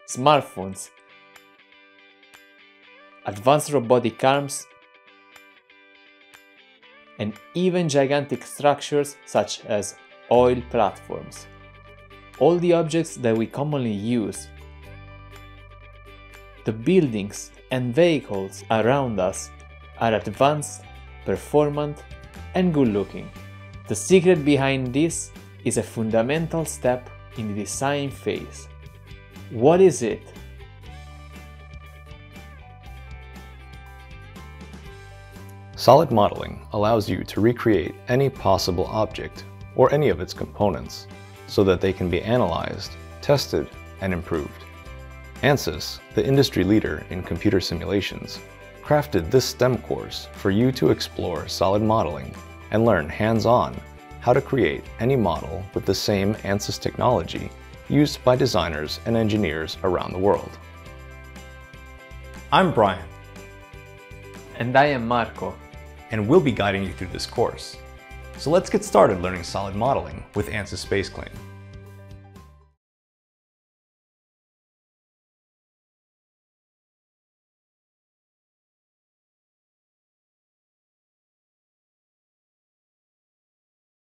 smartphones, advanced robotic arms, and even gigantic structures such as oil platforms. All the objects that we commonly use, the buildings and vehicles around us, are advanced, performant, and good-looking. The secret behind this is a fundamental step in the design phase. What is it? Solid modeling allows you to recreate any possible object or any of its components so that they can be analyzed, tested, and improved. Ansys, the industry leader in computer simulations, crafted this STEM course for you to explore solid modeling and learn hands-on how to create any model with the same Ansys technology used by designers and engineers around the world. I'm Brian. And I am Marco. And we'll be guiding you through this course. So let's get started learning solid modeling with Ansys SpaceClaim.